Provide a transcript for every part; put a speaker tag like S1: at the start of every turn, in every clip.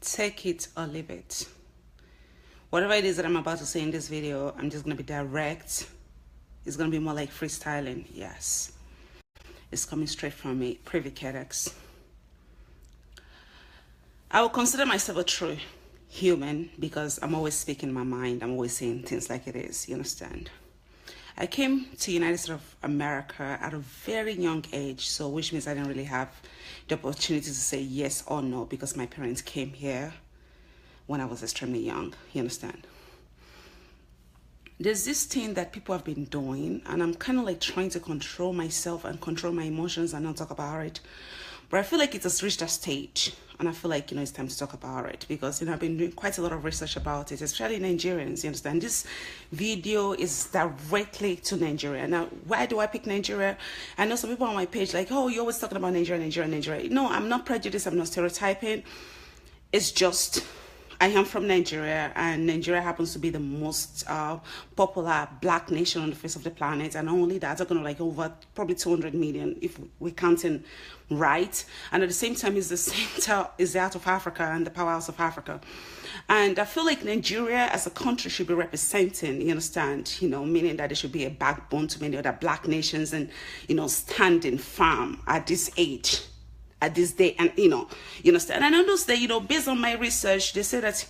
S1: take it or leave it. Whatever it is that I'm about to say in this video, I'm just going to be direct. It's going to be more like freestyling. Yes. It's coming straight from me. Privy Kedex. I will consider myself a true human because I'm always speaking my mind. I'm always saying things like it is. You understand? I came to United States of America at a very young age, so which means I didn't really have the opportunity to say yes or no because my parents came here when I was extremely young. You understand? There's this thing that people have been doing, and I'm kind of like trying to control myself and control my emotions and not talk about it. But I feel like it has reached a stage, and I feel like, it's time to talk about it because, I've been doing quite a lot of research about it, especially Nigerians, you understand? This video is directly to Nigeria. Now, why do I pick Nigeria? I know some people on my page like, oh, you're always talking about Nigeria. No, I'm not prejudiced. I'm not stereotyping. It's just, I am from Nigeria, and Nigeria happens to be the most popular black nation on the face of the planet. And not only that, they're going to like over probably 200 million if we're counting right. And at the same time, it's the center, is the heart of Africa and the powerhouse of Africa. And I feel like Nigeria as a country should be representing, you understand, meaning that there should be a backbone to many other black nations and, standing firm at this age, at this day. And, you understand. And I noticed that, based on my research, they say that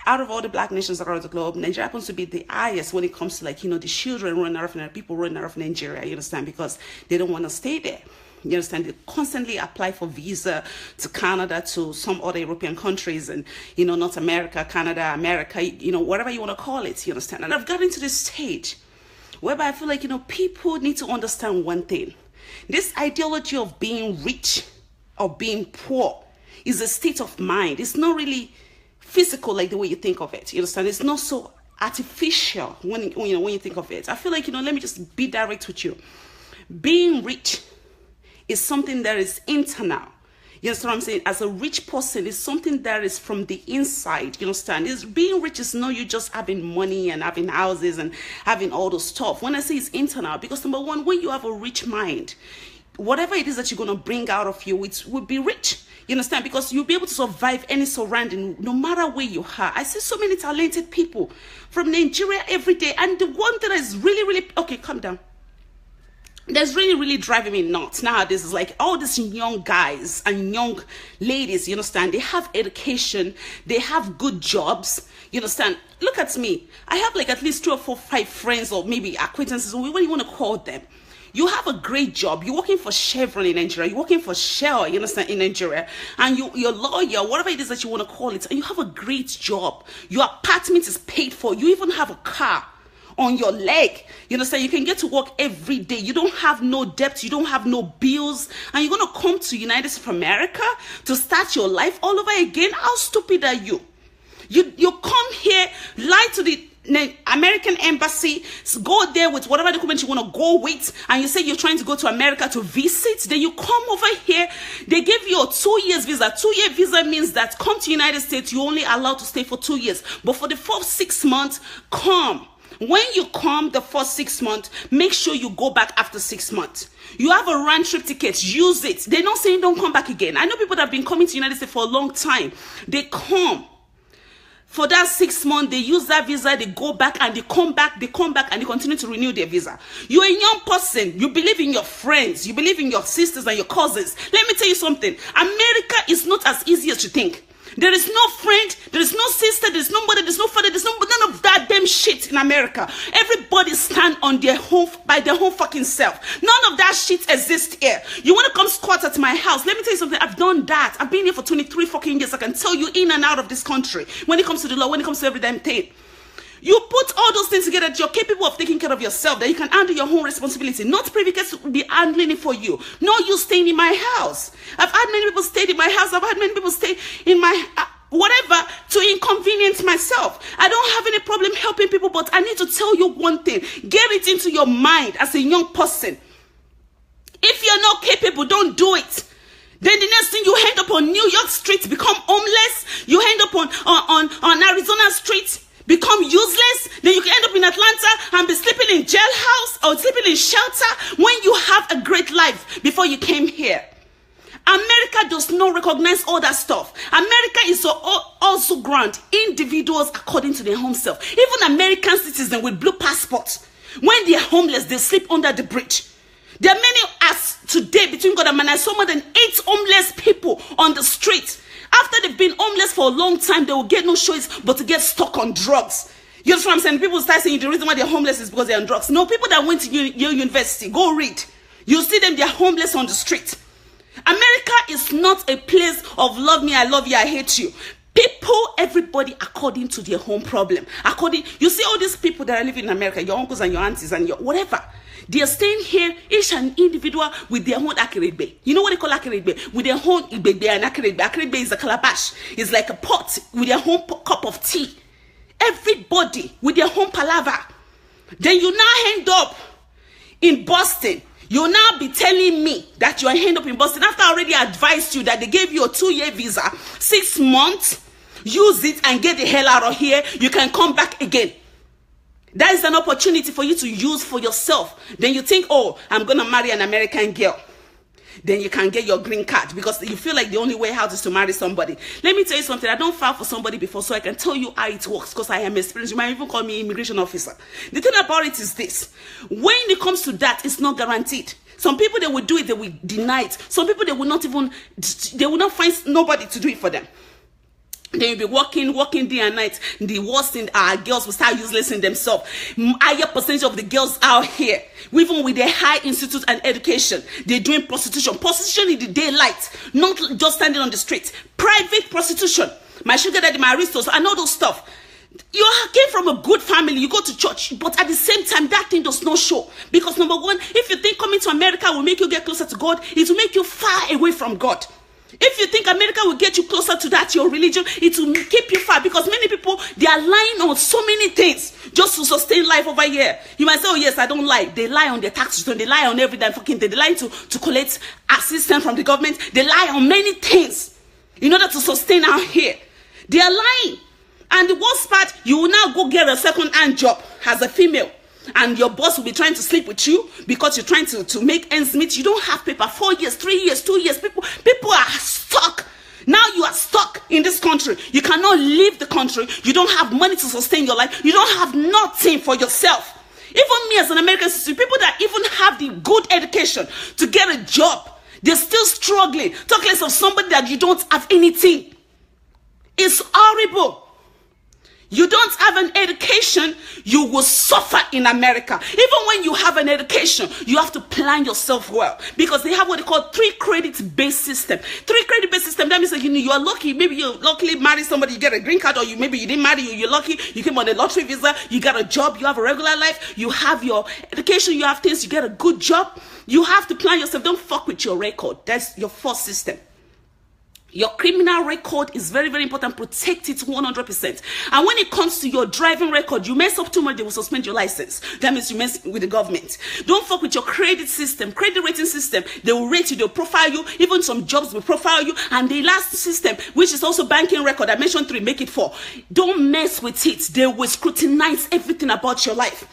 S1: out of all the black nations around the globe, Nigeria happens to be the highest when it comes to the children running out of Nigeria, people running out of Nigeria, you understand, because they don't want to stay there. You understand? They constantly apply for visa to Canada, to some other European countries, and, North America, Canada, America, whatever you want to call it, you understand? And I've gotten to this stage whereby I feel like, people need to understand one thing. This ideology of being rich or being poor is a state of mind. It's not really physical like the way you think of it. You understand? It's not so artificial when you think of it. I feel like, let me just be direct with you. Being rich is something that is internal. You understand what I'm saying? As a rich person, it's something that is from the inside. You understand? Being rich is not you just having money and having houses and having all the stuff. When I say it's internal, because number one, when you have a rich mind, whatever it is that you're going to bring out of you, it will be rich. You understand? Because you'll be able to survive any surrounding, no matter where you are. I see so many talented people from Nigeria every day. And the one that is really, okay, calm down. That's really driving me nuts nowadays is like all these young guys and young ladies, you understand, they have education, they have good jobs, you understand. Look at me. I have like at least 2 or 4, 5 friends or maybe acquaintances, what do you want to call them? You have a great job. You're working for Chevron in Nigeria. You're working for Shell, you understand, in Nigeria. And you're a lawyer, whatever it is that you want to call it. And you have a great job. Your apartment is paid for. You even have a car on your leg. You understand? You can get to work every day. You don't have no debt. You don't have no bills. And you're going to come to United States of America to start your life all over again? How stupid are you? You come here, lie to the American embassy, go there with whatever document you want to go with, and you say you're trying to go to America to visit. Then you come over here, they give you a 2-year visa. 2-year visa means that come to United States, you're only allowed to stay for 2 years. But for the first 6 months, come. When you come the first 6 months, make sure you go back after 6 months. You have a round trip ticket, use it. They're not saying don't come back again. I know people that have been coming to United States for a long time. They come. For that 6 months, they use that visa, they go back and they come back, and they continue to renew their visa. You're a young person. You believe in your friends. You believe in your sisters and your cousins. Let me tell you something. America is not as easy as you think. There is no friend, there is no sister, there is no mother, there is no father, there is none of that damn shit in America. Everybody stand on their own, by their own fucking self. None of that shit exists here. You want to come squat at my house? Let me tell you something. I've done that. I've been here for 23 fucking years. I can tell you in and out of this country. When it comes to the law, when it comes to every damn thing. You put all those things together that you're capable of taking care of yourself, that you can handle your own responsibility. Not Privy Kedex will be handling it for you. No, you staying in my house. I've had many people stay in my house. I've had many people stay in my whatever to inconvenience myself. I don't have any problem helping people, but I need to tell you one thing. Get it into your mind as a young person. If you're not capable, don't do it. Then the next thing, you end up on New York Street, become homeless. You end up on Arizona Street, become useless. Then you can end up in Atlanta and be sleeping in jailhouse or sleeping in shelter when you have a great life before you came here. America does not recognize all that stuff. America is also grant individuals according to their home self. Even American citizens with blue passports, when they are homeless, they sleep under the bridge. There are many as today between God and man. I saw more than 8 homeless people on the street. After they've been homeless for a long time, they will get no choice but to get stuck on drugs. You know what I'm saying? People start saying the reason why they're homeless is because they're on drugs. No, people that went to Yale University, go read. You see them, they're homeless on the street. America is not a place of love me, I love you, I hate you. People, everybody according to their home problem. You see all these people that are living in America, your uncles and your aunties and your whatever. They are staying here, each and individual with their own akirigbe. You know what they call akirigbe? With their own ibebe and akirigbe. Akirigbe is a calabash. It's like a pot with their own cup of tea. Everybody with their own palaver. Then you now end up in Boston. You'll now be telling me that you end up in Boston after I already advised you that they gave you a 2-year visa, 6 months. Use it and get the hell out of here. You can come back again. That is an opportunity for you to use for yourself. Then you think, oh, I'm going to marry an American girl. Then you can get your green card because you feel like the only way out is to marry somebody. Let me tell you something. I don't file for somebody before, so I can tell you how it works because I am experienced. You might even call me immigration officer. The thing about it is this. When it comes to that, it's not guaranteed. Some people, they will do it, they will deny it. Some people, they will not find nobody to do it for them. They will be working day and night. The worst thing, our girls will start useless in themselves. Higher percentage of the girls out here, even with their high institute and education, they're doing prostitution. Prostitution in the daylight, not just standing on the street. Private prostitution. My sugar daddy, my aristos, I know those stuff. You came from a good family, you go to church, but at the same time, that thing does not show. Because number one, if you think coming to America will make you get closer to God, it will make you far away from God. If you think America will get you closer to that, your religion, it will keep you far. Because many people, they are lying on so many things just to sustain life over here. You might say, oh yes, I don't lie. They lie on their tax return. They lie on every damn fucking thing. They lie to collect assistance from the government. They lie on many things in order to sustain out here. They are lying. And the worst part, you will now go get a second-hand job as a female. And your boss will be trying to sleep with you because you're trying to make ends meet. You don't have paper. 4 years, 3 years, 2 years. People are stuck. Now you are stuck in this country. You cannot leave the country. You don't have money to sustain your life. You don't have nothing for yourself. Even me as an American citizen, people that even have the good education to get a job, they're still struggling. Talk less of somebody that you don't have anything. It's horrible. You don't have an education, you will suffer in America. Even when you have an education, you have to plan yourself well. Because they have what they call 3 credit-based system. 3 credit-based system, that means that you are lucky. Maybe you luckily marry somebody, you get a green card, or maybe you didn't marry, you're lucky, you came on a lottery visa, you got a job, you have a regular life, you have your education, you have things, you get a good job. You have to plan yourself. Don't fuck with your record. That's your first system. Your criminal record is very, very important. Protect it 100%. And when it comes to your driving record, you mess up too much, they will suspend your license. That means you mess with the government. Don't fuck with your credit system, credit rating system. They will rate you, they'll profile you. Even some jobs will profile you. And the last system, which is also banking record, I mentioned 3, make it 4. Don't mess with it. They will scrutinize everything about your life.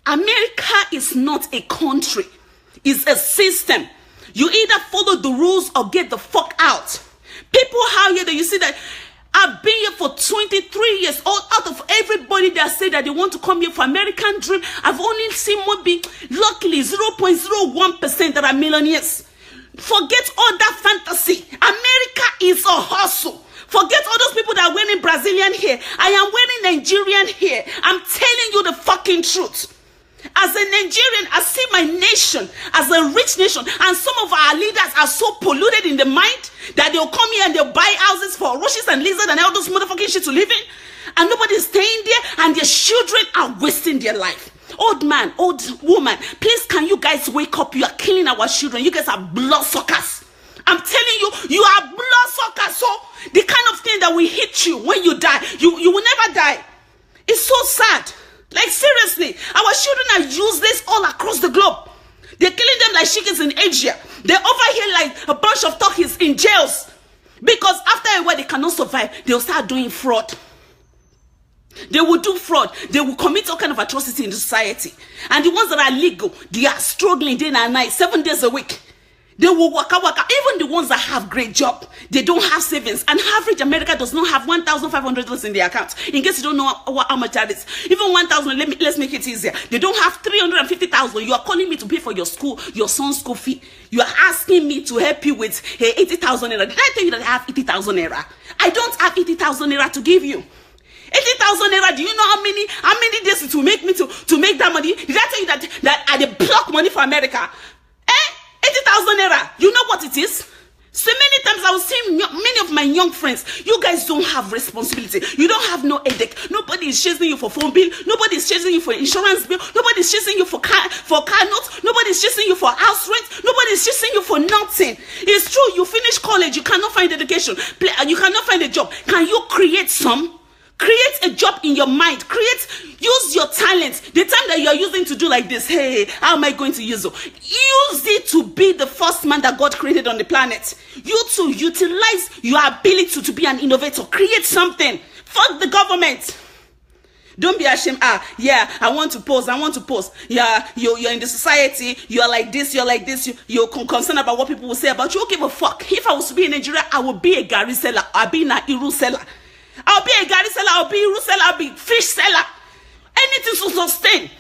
S1: America is not a country. It's a system. You either follow the rules or get the fuck out. People out here that you see that I've been here for 23 years. All out of everybody that say that they want to come here for American dream, I've only seen maybe luckily 0.01% that are millionaires. Forget all that fantasy. America is a hustle. Forget all those people that are wearing Brazilian hair. I am wearing Nigerian hair. I'm telling you the fucking truth. As a Nigerian, I see my nation as a rich nation, and some of our leaders are so polluted in the mind that they'll come here and they'll buy houses for roaches and lizards and all those motherfucking shit to live in, and nobody's staying there, and their children are wasting their life. Old man, old woman, please can you guys wake up? You are killing our children. You guys are bloodsuckers. I'm telling you, you are bloodsuckers. So the kind of thing that will hit you when you die, you will never die. It's so sad. Like seriously, our children are useless all across the globe. They're killing them like chickens in Asia. They're over here like a bunch of turkeys in jails. Because after a while they cannot survive, they'll start doing fraud. They will do fraud. They will commit all kind of atrocity in the society. And the ones that are legal, they are struggling day and night, 7 days a week. They will waka. Even the ones that have great job, they don't have savings. And average America does not have $1,500 in their account. In case you don't know how much that is, even 1,000. Let's make it easier. They don't have 350,000. You are calling me to pay for your school, your son's school fee. You are asking me to help you with 80,000 naira. Did I tell you that I have 80,000 naira? I don't have 80,000 naira to give you. 80,000 naira. Do you know how many days it will make me to make that money? Did I tell you that I block money for America? 80,000 naira. You know what it is? So many times I was saying, many of my young friends, you guys don't have responsibility. You don't have no headache. Nobody is chasing you for phone bill. Nobody is chasing you for insurance bill. Nobody is chasing you for car notes. Nobody is chasing you for house rent. Nobody is chasing you for nothing. It's true. You finish college. You cannot find education. You cannot find a job. Can you create some? Create a job in your mind. Use your talent. The time that you are using to do like this, hey, how am I going to use it? Use it to be the first man that God created on the planet. You to utilize your ability to be an innovator. Create something. Fuck the government. Don't be ashamed. Yeah, I want to post. Yeah, you're in the society. You're like this. You're concerned about what people will say about you. Don't give a fuck. If I was to be in Nigeria, I would be a Gary seller. I'll be an Iru seller. I'll be a Gary seller, I'll be a Iru seller, I'll be fish seller. Anything to sustain.